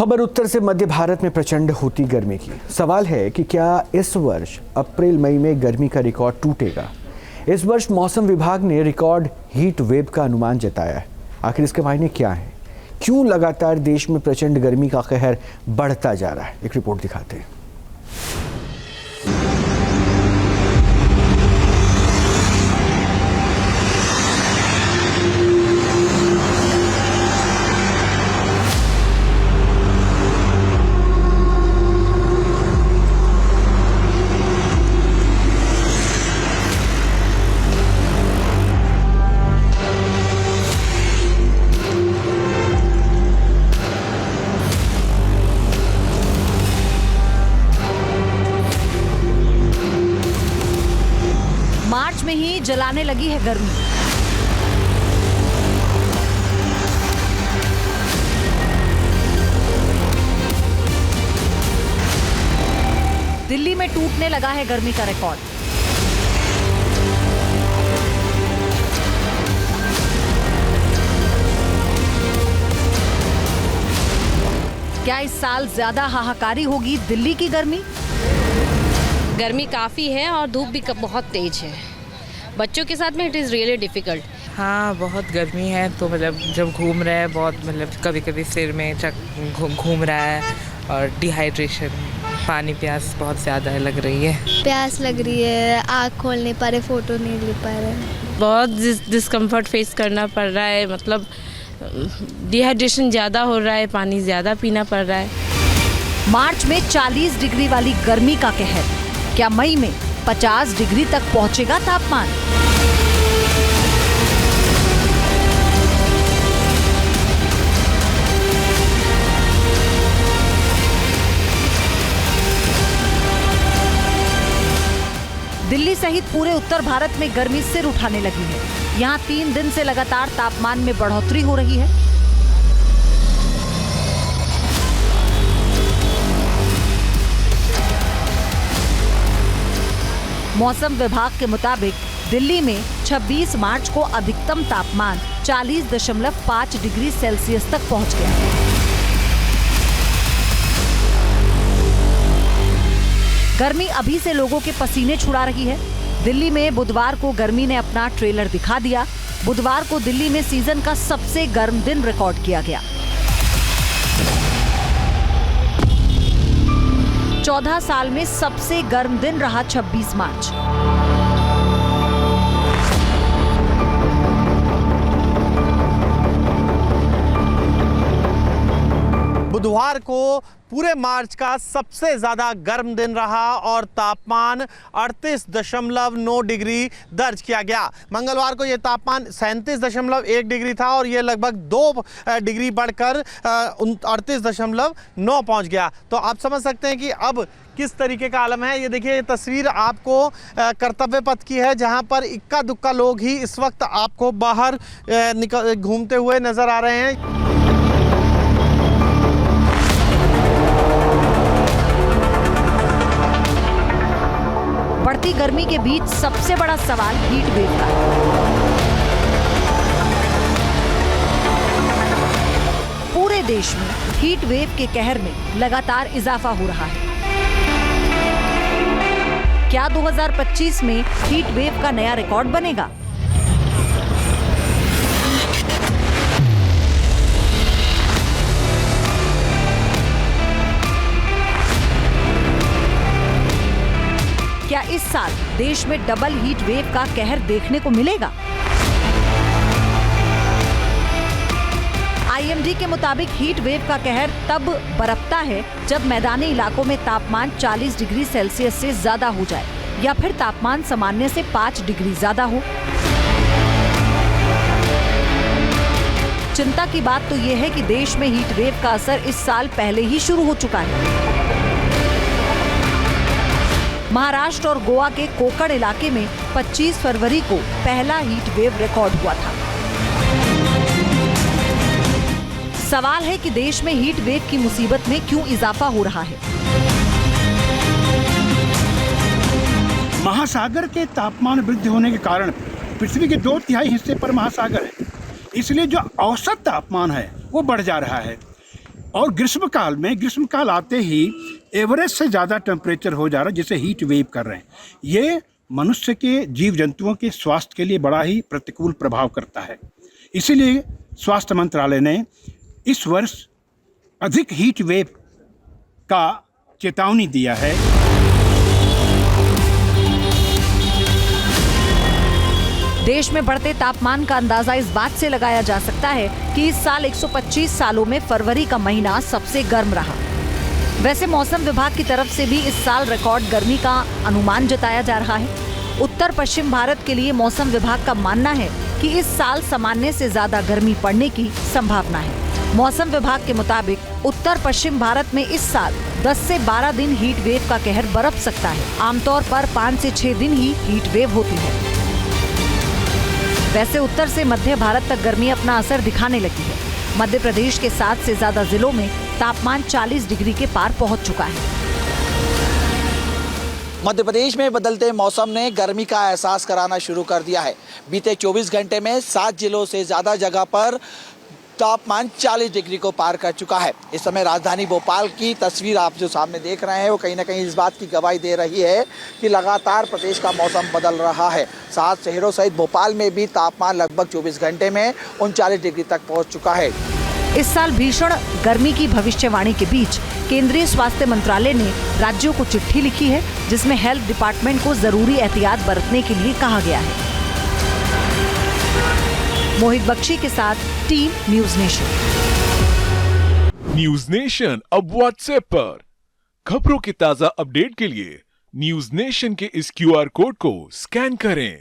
खबर उत्तर से मध्य भारत में प्रचंड होती गर्मी की। सवाल है कि क्या इस वर्ष अप्रैल मई में गर्मी का रिकॉर्ड टूटेगा। इस वर्ष मौसम विभाग ने रिकॉर्ड हीट वेव का अनुमान जताया है। आखिर इसके मायने क्या है? क्यों लगातार देश में प्रचंड गर्मी का कहर बढ़ता जा रहा है? एक रिपोर्ट दिखाते हैं। मार्च में ही जलाने लगी है गर्मी। दिल्ली में टूटने लगा है गर्मी का रिकॉर्ड। क्या इस साल ज्यादा हाहाकारी होगी दिल्ली की गर्मी? गर्मी काफ़ी है और धूप भी बहुत तेज है। बच्चों के साथ में इट इज़ रियली डिफ़िकल्ट। हाँ, बहुत गर्मी है तो मतलब जब घूम रहे हैं बहुत कभी कभी सिर में घूम रहा है और डिहाइड्रेशन, पानी प्यास बहुत ज़्यादा लग रही है। प्यास लग रही है, आँख खोल नहीं पा रहे, फोटो नहीं ले पा रहे। बहुत डिस्कम्फर्ट फेस करना पड़ रहा है, मतलब डिहाइड्रेशन ज़्यादा हो रहा है, पानी ज़्यादा पीना पड़ रहा है। मार्च में 40 डिग्री वाली गर्मी का कहर। क्या मई में 50 डिग्री तक पहुंचेगा तापमान? दिल्ली सहित पूरे उत्तर भारत में गर्मी सिर उठाने लगी है। यहाँ 3 दिन से लगातार तापमान में बढ़ोतरी हो रही है। मौसम विभाग के मुताबिक दिल्ली में 26 मार्च को अधिकतम तापमान 40.5 डिग्री सेल्सियस तक पहुंच गया। गर्मी अभी से लोगों के पसीने छुड़ा रही है। दिल्ली में बुधवार को गर्मी ने अपना ट्रेलर दिखा दिया। बुधवार को दिल्ली में सीजन का सबसे गर्म दिन रिकॉर्ड किया गया। 14 साल में सबसे गर्म दिन रहा 26 मार्च। बुधवार को पूरे मार्च का सबसे ज़्यादा गर्म दिन रहा और तापमान 38.9 डिग्री दर्ज किया गया। मंगलवार को यह तापमान 37.1 डिग्री था और ये लगभग 2 डिग्री बढ़कर 38.9 पहुंच गया। तो आप समझ सकते हैं कि अब किस तरीके का आलम है। ये देखिए, ये तस्वीर आपको कर्तव्य पथ की है, जहां पर इक्का दुक्का लोग ही इस वक्त आपको बाहर घूमते हुए नजर आ रहे हैं। बढ़ती गर्मी के बीच सबसे बड़ा सवाल हीट वेव का। पूरे देश में हीट वेव के कहर में लगातार इजाफा हो रहा है। क्या 2025 में हीट वेव का नया रिकॉर्ड बनेगा? क्या इस साल देश में डबल हीट वेव का कहर देखने को मिलेगा? आईएमडी के मुताबिक हीट वेव का कहर तब बरपता है जब मैदानी इलाकों में तापमान 40 डिग्री सेल्सियस से ज्यादा हो जाए या फिर तापमान सामान्य से 5 डिग्री ज्यादा हो। चिंता की बात तो यह है कि देश में हीट वेव का असर इस साल पहले ही शुरू हो चुका है। महाराष्ट्र और गोवा के कोकण इलाके में 25 फरवरी को पहला हीट वेव रिकॉर्ड हुआ था। सवाल है कि देश में हीट वेव की मुसीबत में क्यों इजाफा हो रहा है। महासागर के तापमान वृद्धि होने के कारण पृथ्वी के 2/3 हिस्से पर महासागर है, इसलिए जो औसत तापमान है वो बढ़ जा रहा है। और ग्रीष्मकाल आते ही एवरेज से ज़्यादा टेम्परेचर हो जा रहा है, जिसे हीट वेव कर रहे हैं। ये मनुष्य के, जीव जंतुओं के स्वास्थ्य के लिए बड़ा ही प्रतिकूल प्रभाव करता है। इसीलिए स्वास्थ्य मंत्रालय ने इस वर्ष अधिक हीट वेव का चेतावनी दिया है। देश में बढ़ते तापमान का अंदाजा इस बात से लगाया जा सकता है कि इस साल 125 सालों में फरवरी का महीना सबसे गर्म रहा। वैसे मौसम विभाग की तरफ से भी इस साल रिकॉर्ड गर्मी का अनुमान जताया जा रहा है। उत्तर पश्चिम भारत के लिए मौसम विभाग का मानना है कि इस साल सामान्य से ज्यादा गर्मी पड़ने की संभावना है। मौसम विभाग के मुताबिक उत्तर पश्चिम भारत में इस साल 10 से 12 दिन हीट वेव का कहर बरप सकता है। आमतौर पर 5 से 6 दिन ही हीट वेव होती है। वैसे उत्तर से मध्य भारत तक गर्मी अपना असर दिखाने लगी है। मध्य प्रदेश के 7 से ज्यादा जिलों में तापमान 40 डिग्री के पार पहुंच चुका है। मध्य प्रदेश में बदलते मौसम ने गर्मी का एहसास कराना शुरू कर दिया है। बीते 24 घंटे में 7 जिलों से ज़्यादा जगह पर तापमान 40 डिग्री को पार कर चुका है। इस समय राजधानी भोपाल की तस्वीर आप जो सामने देख रहे हैं वो कहीं ना कहीं इस बात की गवाही दे रही है कि लगातार प्रदेश का मौसम बदल रहा है। 7 शहरों सहित भोपाल में भी तापमान लगभग 24 घंटे में 39 डिग्री तक पहुंच चुका है। इस साल भीषण गर्मी की भविष्यवाणी के बीच केंद्रीय स्वास्थ्य मंत्रालय ने राज्यों को चिट्ठी लिखी है, जिसमें हेल्थ डिपार्टमेंट को जरूरी एहतियात बरतने के लिए कहा गया है। मोहित बख्शी के साथ team news nation. News nation अब व्हाट्सएप पर खबरों के ताजा अपडेट के लिए न्यूज नेशन के इस QR कोड को स्कैन करें।